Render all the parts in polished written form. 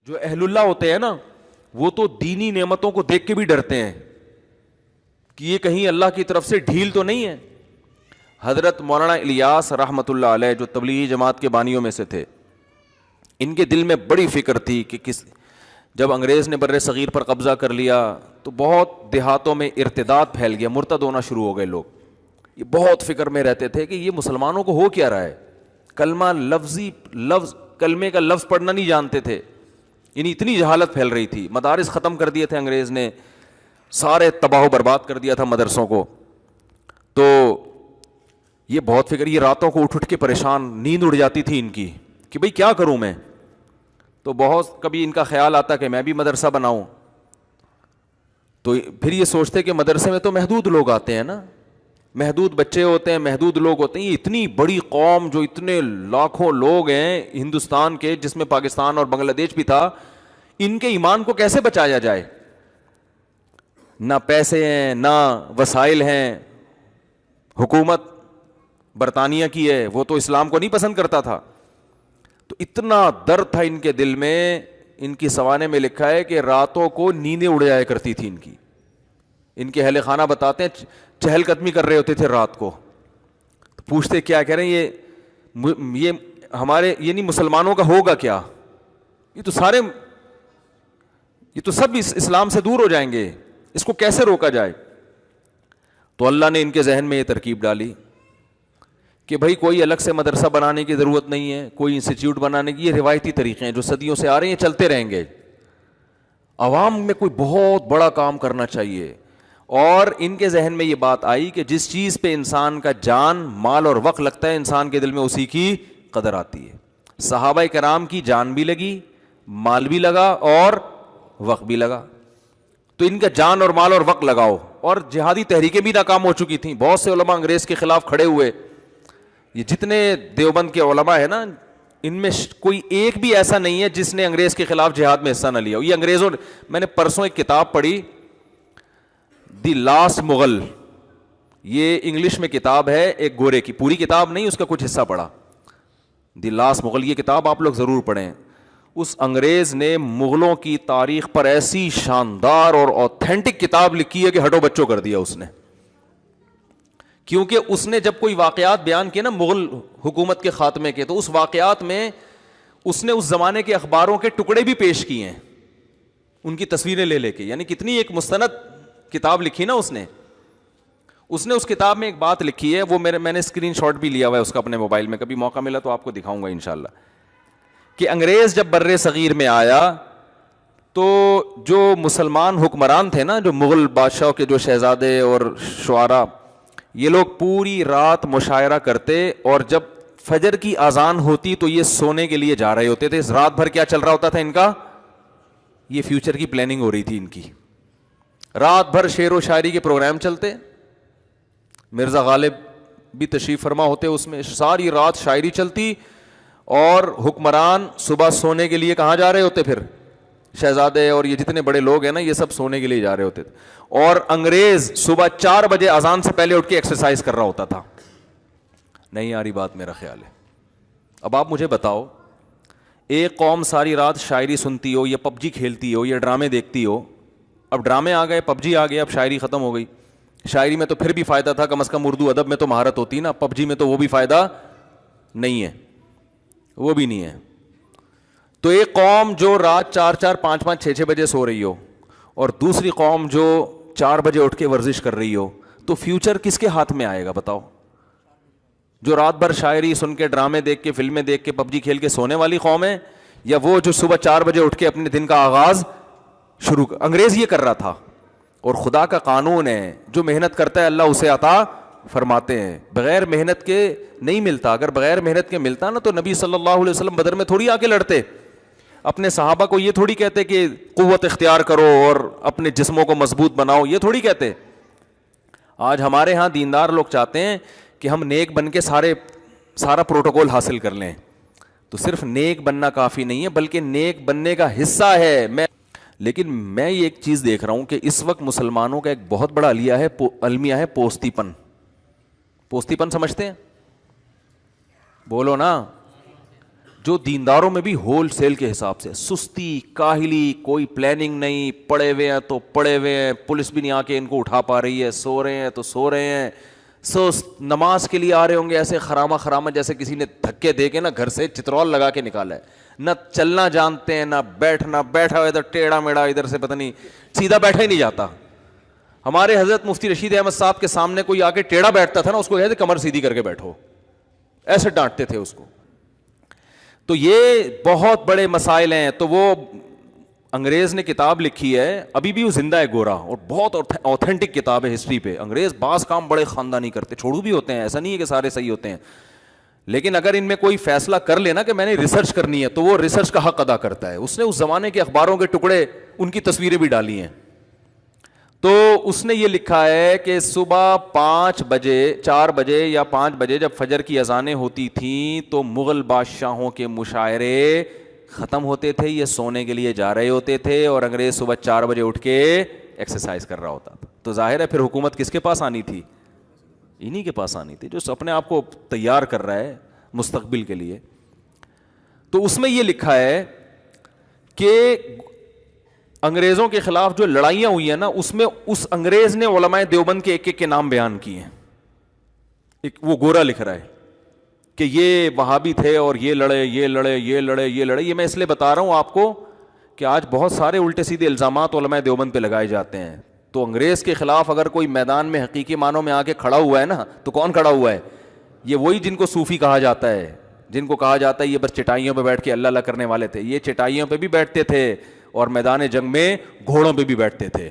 جو اہل اللہ ہوتے ہیں نا وہ تو دینی نعمتوں کو دیکھ کے بھی ڈرتے ہیں کہ یہ کہیں اللہ کی طرف سے ڈھیل تو نہیں ہے. حضرت مولانا الیاس رحمۃ اللہ علیہ جو تبلیغی جماعت کے بانیوں میں سے تھے, ان کے دل میں بڑی فکر تھی کہ جب انگریز نے بر صغیر پر قبضہ کر لیا تو بہت دیہاتوں میں ارتداد پھیل گیا, مرتد ہونا شروع ہو گئے لوگ. یہ بہت فکر میں رہتے تھے کہ یہ مسلمانوں کو ہو کیا رہا ہے. کلمہ لفظ کلمے کا لفظ پڑھنا نہیں جانتے تھے, یعنی اتنی جہالت پھیل رہی تھی. مدارس ختم کر دیے تھے انگریز نے, سارے تباہ و برباد کر دیا تھا مدرسوں کو. تو یہ بہت فکر, یہ راتوں کو اٹھ کے پریشان, نیند اڑ جاتی تھی ان کی کہ بھئی کیا کروں میں. تو بہت کبھی ان کا خیال آتا کہ میں بھی مدرسہ بناؤں. تو پھر یہ سوچتے کہ مدرسے میں تو محدود لوگ آتے ہیں نا, محدود بچے ہوتے ہیں, محدود لوگ ہوتے ہیں. یہ اتنی بڑی قوم جو اتنے لاکھوں لوگ ہیں ہندوستان کے, جس میں پاکستان اور بنگلہ دیش بھی تھا, ان کے ایمان کو کیسے بچایا جائے. نہ پیسے ہیں نہ وسائل ہیں. حکومت برطانیہ کی ہے, وہ تو اسلام کو نہیں پسند کرتا تھا. تو اتنا درد تھا ان کے دل میں. ان کی سوانے میں لکھا ہے کہ راتوں کو نیندیں اڑ جایا کرتی تھی ان کی. ان کے اہل خانہ بتاتے ہیں چہل قدمی کر رہے ہوتے تھے رات کو. تو پوچھتے کیا کہہ رہے ہیں یہ ہمارے یعنی مسلمانوں کا ہوگا کیا, یہ تو سب اسلام سے دور ہو جائیں گے, اس کو کیسے روکا جائے. تو اللہ نے ان کے ذہن میں یہ ترکیب ڈالی کہ بھائی کوئی الگ سے مدرسہ بنانے کی ضرورت نہیں ہے, کوئی انسٹیٹیوٹ بنانے کی. یہ روایتی طریقے ہیں جو صدیوں سے آ رہے ہیں, چلتے رہیں گے. عوام میں کوئی بہت بڑا کام کرنا چاہیے. اور ان کے ذہن میں یہ بات آئی کہ جس چیز پہ انسان کا جان, مال اور وقت لگتا ہے, انسان کے دل میں اسی کی قدر آتی ہے. صحابہ کرام کی جان بھی لگی, مال بھی لگا اور وقت بھی لگا. تو ان کا جان اور مال اور وقت لگاؤ. اور جہادی تحریکیں بھی ناکام ہو چکی تھیں. بہت سے علماء انگریز کے خلاف کھڑے ہوئے. یہ جتنے دیوبند کے علماء ہیں نا, ان میں کوئی ایک بھی ایسا نہیں ہے جس نے انگریز کے خلاف جہاد میں حصہ نہ لیا ہو. یہ انگریزوں, میں نے پرسوں ایک کتاب پڑھی, دی لاسٹ مغل. یہ انگلش میں کتاب ہے, ایک گورے کی, پوری کتاب نہیں, اس کا کچھ حصہ پڑھا. دی لاسٹ مغل, یہ کتاب آپ لوگ ضرور پڑھیں. اس انگریز نے مغلوں کی تاریخ پر ایسی شاندار اور اوتھینٹک کتاب لکھی ہے کہ ہٹو بچوں کر دیا اس نے. کیونکہ اس نے جب کوئی واقعات بیان کیے نا مغل حکومت کے خاتمے کے, تو اس واقعات میں اس نے اس زمانے کے اخباروں کے ٹکڑے بھی پیش کیے ہیں, ان کی تصویریں لے لے کے. یعنی کتنی ایک مستند کتاب لکھی نا اس نے. اس کتاب میں ایک بات لکھی ہے, وہ میں نے اسکرین شاٹ بھی لیا ہوا ہے اس کا اپنے موبائل میں, کبھی موقع ملا تو آپ کو دکھاؤں گا انشاءاللہ. کہ انگریز جب بر صغیر میں آیا تو جو مسلمان حکمران تھے نا, جو مغل بادشاہوں کے جو شہزادے اور شعراء, یہ لوگ پوری رات مشاعرہ کرتے, اور جب فجر کی اذان ہوتی تو یہ سونے کے لیے جا رہے ہوتے تھے. رات بھر کیا چل رہا ہوتا تھا ان کا, یہ فیوچر کی پلاننگ ہو رہی تھی ان کی. رات بھر شعر و شاعری کے پروگرام چلتے, مرزا غالب بھی تشریف فرما ہوتے اس میں, ساری رات شاعری چلتی, اور حکمران صبح سونے کے لیے کہاں جا رہے ہوتے, پھر شہزادے اور یہ جتنے بڑے لوگ ہیں نا, یہ سب سونے کے لیے جا رہے ہوتے تھے. اور انگریز صبح 4 بجے اذان سے پہلے اٹھ کے ایکسرسائز کر رہا ہوتا تھا. نہیں آ رہی بات, میرا خیال ہے. اب آپ مجھے بتاؤ, ایک قوم ساری رات شاعری سنتی ہو, یا پب جی کھیلتی ہو, یا ڈرامے دیکھتی ہو. اب ڈرامے آ گئے, پب جی آ گیا, اب شاعری ختم ہو گئی. شاعری میں تو پھر بھی فائدہ تھا, کم از کم اردو ادب میں تو مہارت ہوتی نا. پب جی میں تو وہ بھی فائدہ نہیں ہے, وہ بھی نہیں ہے. تو ایک قوم جو رات 4 5 5 6 بجے سو رہی ہو, اور دوسری قوم جو 4 بجے اٹھ کے ورزش کر رہی ہو, تو فیوچر کس کے ہاتھ میں آئے گا بتاؤ؟ جو رات بھر شاعری سن کے, ڈرامے دیکھ کے, فلمیں دیکھ کے, پب جی کھیل کے سونے والی قوم ہے, یا وہ جو صبح 4 بجے اٹھ کے اپنے دن کا آغاز شروع انگریز یہ کر رہا تھا. اور خدا کا قانون ہے, جو محنت کرتا ہے اللہ اسے عطا فرماتے ہیں. بغیر محنت کے نہیں ملتا. اگر بغیر محنت کے ملتا نا تو نبی صلی اللہ علیہ وسلم بدر میں تھوڑی آ کے لڑتے. اپنے صحابہ کو یہ تھوڑی کہتے کہ قوت اختیار کرو اور اپنے جسموں کو مضبوط بناؤ, یہ تھوڑی کہتے. آج ہمارے ہاں دیندار لوگ چاہتے ہیں کہ ہم نیک بن کے سارا پروٹوکول حاصل کر لیں. تو صرف نیک بننا کافی نہیں ہے, بلکہ نیک بننے کا حصہ ہے. لیکن میں یہ ایک چیز دیکھ رہا ہوں کہ اس وقت مسلمانوں کا ایک بہت بڑا المیہ ہے پوستی پن. پوستی پن سمجھتے ہیں؟ بولو نا. جو دینداروں میں بھی ہول سیل کے حساب سے سستی, کاہلی, کوئی پلاننگ نہیں, پڑے ہوئے ہیں تو پڑے ہوئے ہیں, پولیس بھی نہیں آ کے ان کو اٹھا پا رہی ہے, سو رہے ہیں تو سو رہے ہیں, نماز کے لیے آ رہے ہوں گے ایسے خرامہ جیسے کسی نے دھکے دے کے نا گھر سے چترول لگا کے نکالا ہے, نہ چلنا جانتے ہیں نہ بیٹھنا, بیٹھا ہوا ادھر ٹیڑھا میڑا, ادھر سے پتہ نہیں سیدھا بیٹھا ہی نہیں جاتا. ہمارے حضرت مفتی رشید احمد صاحب کے سامنے کوئی آ کے ٹیڑھا بیٹھتا تھا نا, اس کو کہتے کمر سیدھی کر کے بیٹھو, ایسے ڈانٹتے تھے اس کو. تو یہ بہت بڑے مسائل ہیں. تو وہ انگریز نے کتاب لکھی ہے, ابھی بھی وہ زندہ ہے گورا, اور بہت اوتھینٹک کتاب ہے ہسٹری پہ. انگریز بعض کام بڑے خاندانی کرتے, چھوڑو بھی ہوتے ہیں, ایسا نہیں ہے کہ سارے صحیح ہوتے ہیں, لیکن اگر ان میں کوئی فیصلہ کر لینا کہ میں نے ریسرچ کرنی ہے تو وہ ریسرچ کا حق ادا کرتا ہے. اس نے اس زمانے کے اخباروں کے ٹکڑے, ان کی تصویریں بھی ڈالی ہیں. تو اس نے یہ لکھا ہے کہ صبح 4 بجے یا 5 بجے جب فجر کی اذانیں ہوتی تھیں تو مغل بادشاہوں کے مشاعرے ختم ہوتے تھے, یہ سونے کے لیے جا رہے ہوتے تھے, اور انگریز صبح 4 بجے اٹھ کے ایکسرسائز کر رہا ہوتا تھا. تو ظاہر ہے پھر حکومت کس کے پاس آنی تھی؟ انہی کے پاس آنی تھی, جو اپنے آپ کو تیار کر رہا ہے مستقبل کے لیے. تو اس میں یہ لکھا ہے کہ انگریزوں کے خلاف جو لڑائیاں ہوئی ہیں نا, اس میں اس انگریز نے علماء دیوبند کے ایک ایک کے نام بیان کیے ہیں. وہ گورا لکھ رہا ہے کہ یہ وہابی تھے اور یہ لڑے. یہ میں اس لیے بتا رہا ہوں آپ کو کہ آج بہت سارے الٹے سیدھے الزامات علماء دیوبند پہ لگائے جاتے ہیں. تو انگریز کے خلاف اگر کوئی میدان میں حقیقی معنوں میں آ کے کھڑا ہوا ہے نا, تو کون کھڑا ہوا ہے؟ یہ وہی جن کو صوفی کہا جاتا ہے, جن کو کہا جاتا ہے یہ بس چٹائیوں پہ بیٹھ کے اللہ اللہ کرنے والے تھے. یہ چٹائیوں پہ بھی بیٹھتے تھے اور میدان جنگ میں گھوڑوں پہ بھی بیٹھتے تھے.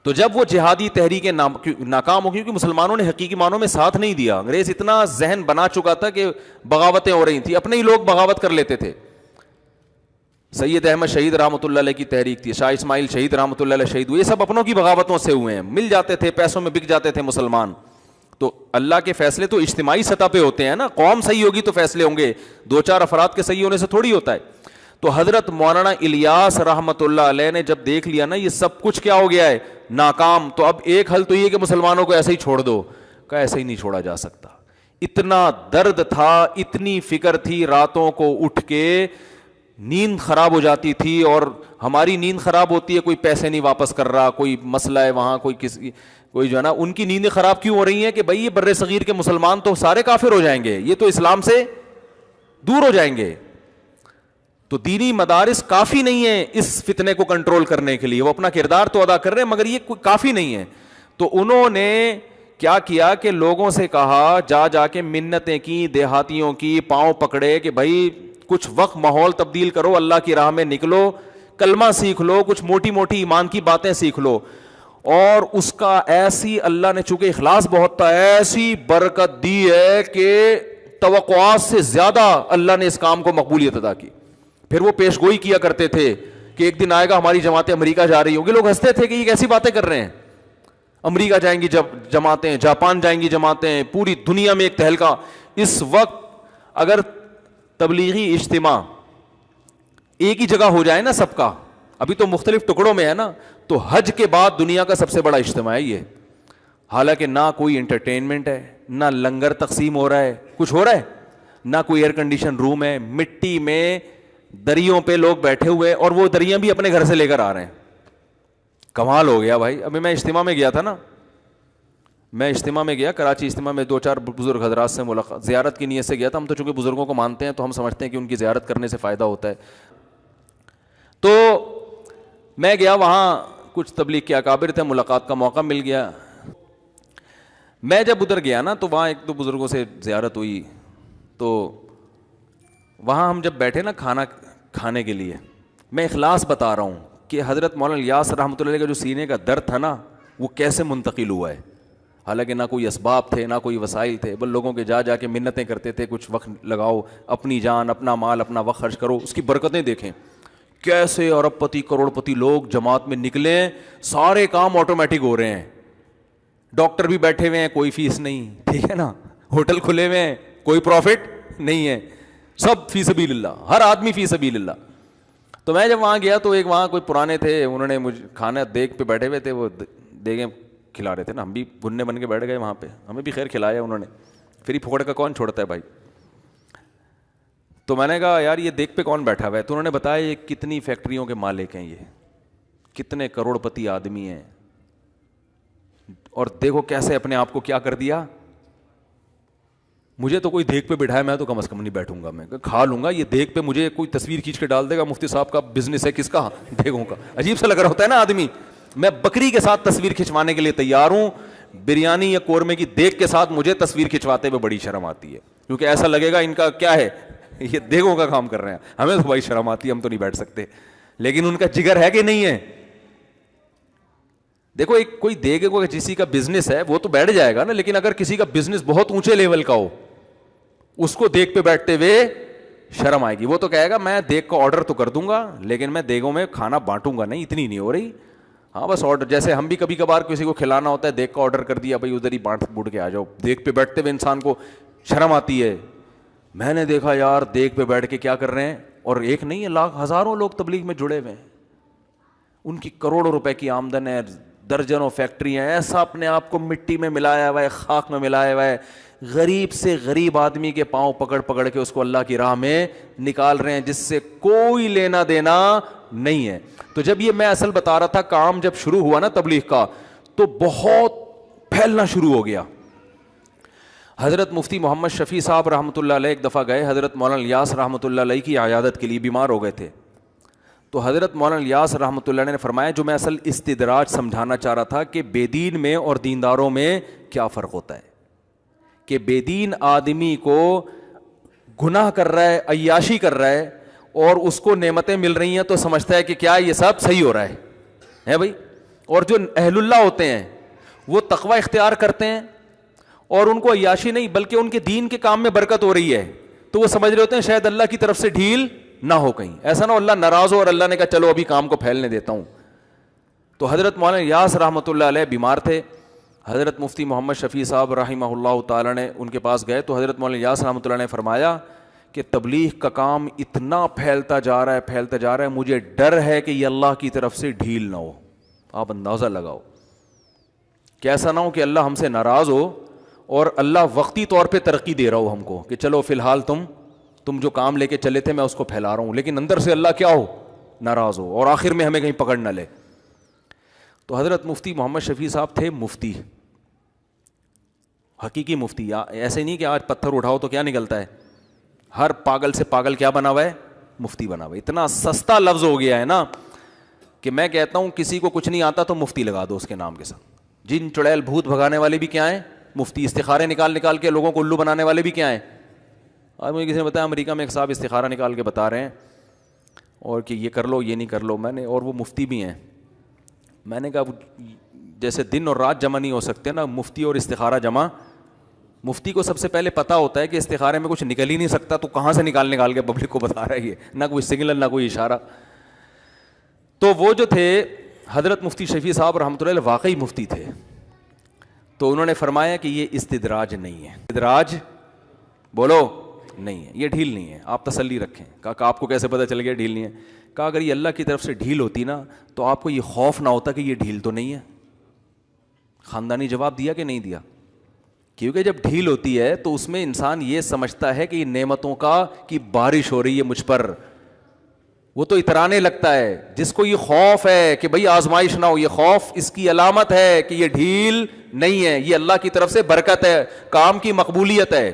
تو جب وہ جہادی تحریکیں ناکام ہو گئی, کیونکہ مسلمانوں نے حقیقی معنوں میں ساتھ نہیں دیا. انگریز اتنا ذہن بنا چکا تھا کہ بغاوتیں ہو رہی تھیں, اپنے ہی لوگ بغاوت کر لیتے تھے. سید احمد شہید رحمۃ اللہ علیہ کی تحریک تھی, شاہ اسماعیل شہید رحمۃ اللہ علیہ شہید ہوئے, یہ سب اپنوں کی بغاوتوں سے ہوئے ہیں. مل جاتے تھے, پیسوں میں بک جاتے تھے مسلمان. تو اللہ کے فیصلے تو اجتماعی سطح پہ ہوتے ہیں نا, قوم صحیح ہوگی تو فیصلے ہوں گے, 2-4 افراد کے صحیح ہونے سے تھوڑی ہوتا ہے. تو حضرت مولانا الیاس رحمۃ اللہ علیہ نے جب دیکھ لیا نا یہ سب کچھ کیا ہو گیا ہے, ناکام, تو اب ایک حل تو یہ کہ مسلمانوں کو ایسے ہی چھوڑ دو. کہ ایسے ہی نہیں چھوڑا جا سکتا. اتنا درد تھا, اتنی فکر تھی, راتوں کو اٹھ کے نیند خراب ہو جاتی تھی. اور ہماری نیند خراب ہوتی ہے, کوئی پیسے نہیں واپس کر رہا, کوئی مسئلہ ہے وہاں, کوئی جو ہے نا, ان کی نیندیں خراب کیوں ہو رہی ہیں کہ بھائی یہ بر صغیر کے مسلمان تو سارے کافر ہو جائیں گے, یہ تو اسلام سے دور ہو جائیں گے. تو دینی مدارس کافی نہیں ہیں اس فتنے کو کنٹرول کرنے کے لیے. وہ اپنا کردار تو ادا کر رہے ہیں مگر یہ کافی نہیں ہے. تو انہوں نے کیا کیا کہ لوگوں سے کہا, جا کے منتیں کی, دیہاتیوں کی, پاؤں پکڑے کہ بھائی کچھ وقت ماحول تبدیل کرو, اللہ کی راہ میں نکلو, کلمہ سیکھ لو, کچھ موٹی موٹی ایمان کی باتیں سیکھ لو. اور اس کا ایسی اللہ نے, چونکہ اخلاص بہت تھا, ایسی برکت دی ہے کہ توقعات سے زیادہ اللہ نے اس کام کو مقبولیت ادا کی. پھر وہ پیش گوئی کیا کرتے تھے کہ ایک دن آئے گا ہماری جماعتیں امریکہ جا رہی ہوں گی. لوگ ہنستے تھے کہ یہ کیسی باتیں کر رہے ہیں, امریکہ جائیں گی جماعتیں, جاپان جائیں گی جماعتیں, پوری دنیا میں ایک تہلکہ. اس وقت اگر تبلیغی اجتماع ایک ہی جگہ ہو جائے نا سب کا, ابھی تو مختلف ٹکڑوں میں ہے نا, تو حج کے بعد دنیا کا سب سے بڑا اجتماع ہے یہ. حالانکہ نہ کوئی انٹرٹینمنٹ ہے, نہ لنگر تقسیم ہو رہا ہے, کچھ ہو رہا ہے, نہ کوئی ایئر کنڈیشن روم ہے, مٹی میں دریوں پہ لوگ بیٹھے ہوئے, اور وہ دریاں بھی اپنے گھر سے لے کر آ رہے ہیں. کمال ہو گیا بھائی. ابھی میں اجتماع میں گیا تھا نا, کراچی اجتماع میں 2-4 بزرگ حضرات سے ملاقات, زیارت کی نیت سے گیا تھا. ہم تو چونکہ بزرگوں کو مانتے ہیں تو ہم سمجھتے ہیں کہ ان کی زیارت کرنے سے فائدہ ہوتا ہے. تو میں گیا وہاں, کچھ تبلیغ کے اکابر تھے, ملاقات کا موقع مل گیا. میں جب ادھر گیا نا تو وہاں 1-2 بزرگوں سے زیارت ہوئی. تو وہاں ہم جب بیٹھے نا کھانا کھانے کے لیے, میں اخلاص بتا رہا ہوں کہ حضرت مولانا الیاس رحمۃ اللہ علیہ کا جو سینے کا درد تھا نا وہ کیسے منتقل ہوا ہے. حالانکہ نہ کوئی اسباب تھے, نہ کوئی وسائل تھے, بل لوگوں کے جا کے منتیں کرتے تھے, کچھ وقت لگاؤ, اپنی جان, اپنا مال, اپنا وقت خرچ کرو. اس کی برکتیں دیکھیں, کیسے ارب پتی کروڑ پتی لوگ جماعت میں نکلے, سارے کام آٹومیٹک ہو رہے ہیں. ڈاکٹر بھی بیٹھے ہوئے ہیں, کوئی فیس نہیں, ٹھیک ہے نا, ہوٹل کھلے ہوئے ہیں, کوئی پروفٹ نہیں ہے, سب فی سبیل اللہ, ہر آدمی فی سبیل اللہ. تو میں جب وہاں گیا تو ایک وہاں کوئی پرانے تھے, انہوں نے مجھے کھانا دیگ پہ بیٹھے ہوئے تھے, وہ دیگیں کھلا رہے تھے نا, ہم بھی گھننے بن کے بیٹھ گئے وہاں پہ, ہمیں بھی خیر کھلایا انہوں نے, پھر ہی پھوڑ کا کون چھوڑتا ہے بھائی. تو میں نے کہا یار یہ دیکھ پہ کون بیٹھا ہوا ہے؟ تو انہوں نے بتایا یہ کتنی فیکٹریوں کے مالک ہیں، یہ کتنے کروڑ پتی آدمی ہیں، اور دیکھو کیسے اپنے آپ کو کیا کر دیا. مجھے تو کوئی دیکھ پہ بٹھائے میں تو کم از کم نہیں بیٹھوں گا، میں کھا لوں گا. یہ دیکھ پہ مجھے کوئی تصویر کھینچ کے ڈال دے گا مفتی صاحب کا بزنس ہے، کس کا؟ دیکھوں کا. عجیب سا لگ رہا ہوتا ہے نا آدمی. میں بکری کے ساتھ تصویر کھنچوانے کے لیے تیار ہوں، بریانی یا قورمے کی دیکھ کے ساتھ مجھے تصویر کھنچواتے ہوئے بڑی شرم آتی ہے، کیونکہ ایسا لگے گا ان کا کیا ہے، یہ دیکھوں کا کام کر رہے ہیں. ہمیں تو بھائی شرم آتی ہے، ہم تو نہیں بیٹھ سکتے، لیکن ان کا جگر ہے کہ نہیں ہے. دیکھو ایک کوئی دیکھے کوئی کسی کا بزنس ہے وہ تو بیٹھ جائے گا نا، لیکن اگر کسی کا بزنس بہت اونچے لیول کا ہو، اس کو دیکھ پہ بیٹھتے ہوئے شرم آئے گی. وہ تو کہے گا میں دیکھ کو آرڈر تو کر دوں گا، لیکن میں دیگوں میں کھانا بانٹوں گا نہیں، اتنی نہیں ہو رہی. ہاں بس آرڈر، جیسے ہم بھی کبھی کبھار کسی کو کھلانا ہوتا ہے، دیکھ کو آرڈر کر دیا، بھائی ادھر ہی بانٹ بوٹ کے آ جاؤ. دیکھ پہ بیٹھتے ہوئے انسان کو شرم آتی ہے. میں نے دیکھا یار دیکھ پہ بیٹھ کے کیا کر رہے ہیں، اور ایک نہیں ہے، لاکھ ہزاروں لوگ تبلیغ میں جڑے ہوئے ہیں، ان کی کروڑوں روپے کی آمدن ہے، درجنوں فیکٹریاں، ایسا اپنے آپ کو مٹی میں ملایا ہوا ہے، خاک میں ملایا ہوا ہے. غریب سے غریب آدمی کے پاؤں پکڑ پکڑ کے اس کو اللہ کی راہ میں نکال رہے ہیں، جس سے کوئی لینا دینا نہیں ہے. تو جب یہ میں اصل بتا رہا تھا، کام جب شروع ہوا نا تبلیغ کا تو بہت پھیلنا شروع ہو گیا. حضرت مفتی محمد شفیع صاحب رحمۃ اللہ علیہ ایک دفعہ گئے حضرت مولانا الیاس رحمۃ اللہ علیہ کی عیادت کے لیے، بیمار ہو گئے تھے. تو حضرت مولانا الیاس رحمۃ اللہ علیہ نے فرمایا، جو میں اصل استدراج سمجھانا چاہ رہا تھا کہ بے دین میں اور دینداروں میں کیا فرق ہوتا ہے، کہ بے دین آدمی کو گناہ کر رہا ہے، عیاشی کر رہا ہے، اور اس کو نعمتیں مل رہی ہیں تو سمجھتا ہے کہ کیا یہ سب صحیح ہو رہا ہے بھائی. اور جو اہل اللہ ہوتے ہیں وہ تقوی اختیار کرتے ہیں، اور ان کو عیاشی نہیں بلکہ ان کے دین کے کام میں برکت ہو رہی ہے، تو وہ سمجھ رہے ہوتے ہیں شاید اللہ کی طرف سے ڈھیل نہ ہو، کہیں ایسا نہ ہو اللہ ناراض ہو اور اللہ نے کہا چلو ابھی کام کو پھیلنے دیتا ہوں. تو حضرت مولانا الیاس رحمۃ اللہ علیہ بیمار تھے. حضرت مفتی محمد شفیع صاحب رحمہ اللہ تعالی نے ان کے پاس گئے، تو حضرت مولانا الیاس رحمۃ اللہ نے فرمایا کہ تبلیغ کا کام اتنا پھیلتا جا رہا ہے، مجھے ڈر ہے کہ یہ اللہ کی طرف سے ڈھیل نہ ہو. آپ اندازہ لگاؤ کہ ایسا نہ ہو کہ اللہ ہم سے ناراض ہو اور اللہ وقتی طور پہ ترقی دے رہا ہو ہم کو، کہ چلو فی الحال تم جو کام لے کے چلے تھے میں اس کو پھیلا رہا ہوں، لیکن اندر سے اللہ کیا ہو، ناراض ہو، اور آخر میں ہمیں کہیں پکڑ نہ لے. تو حضرت مفتی محمد شفیع صاحب تھے مفتی، حقیقی مفتی. ایسے نہیں کہ آج پتھر اٹھاؤ تو کیا نکلتا ہے، ہر پاگل سے پاگل کیا بنا ہوا ہے، مفتی بنا ہوا ہے. اتنا سستا لفظ ہو گیا ہے نا کہ میں کہتا ہوں کسی کو کچھ نہیں آتا تو مفتی لگا دو اس کے نام کے ساتھ. جن چڑیل بھوت بھگانے والے بھی کیا ہیں، مفتی. استخارے نکال کے لوگوں کو الو بنانے والے بھی کیا ہیں. آج مجھے کسی نے بتایا امریکہ میں ایک صاحب استخارہ نکال کے بتا رہے ہیں اور کہ یہ کر لو یہ نہیں کر لو. میں نے، اور وہ مفتی بھی ہیں، میں نے کہا جیسے دن اور رات جمع نہیں ہو سکتے نا، مفتی اور استخارہ جمع. مفتی کو سب سے پہلے پتہ ہوتا ہے کہ استخارے میں کچھ نکل ہی نہیں سکتا، تو کہاں سے نکال کے پبلک کو بتا رہا ہے، یہ نہ کوئی سگنل نہ کوئی اشارہ. تو وہ جو تھے حضرت مفتی شفیع صاحب رحمۃ اللہ علیہ واقعی مفتی تھے. تو انہوں نے فرمایا کہ یہ استدراج نہیں ہے، استدراج بولو نہیں ہے، یہ ڈھیل نہیں ہے، آپ تسلی رکھیں. کہا آپ کو کیسے پتہ چل گیا ڈھیل نہیں ہے؟ کہا اگر یہ اللہ کی طرف سے ڈھیل ہوتی نا تو آپ کو یہ خوف نہ ہوتا کہ یہ ڈھیل تو نہیں ہے. خاندانی جواب دیا کہ نہیں دیا؟ کیونکہ جب ڈھیل ہوتی ہے تو اس میں انسان یہ سمجھتا ہے کہ یہ نعمتوں کی بارش ہو رہی ہے مجھ پر، وہ تو اترانے لگتا ہے. جس کو یہ خوف ہے کہ بھئی آزمائش نہ ہو، یہ خوف اس کی علامت ہے کہ یہ ڈھیل نہیں ہے، یہ اللہ کی طرف سے برکت ہے، کام کی مقبولیت ہے.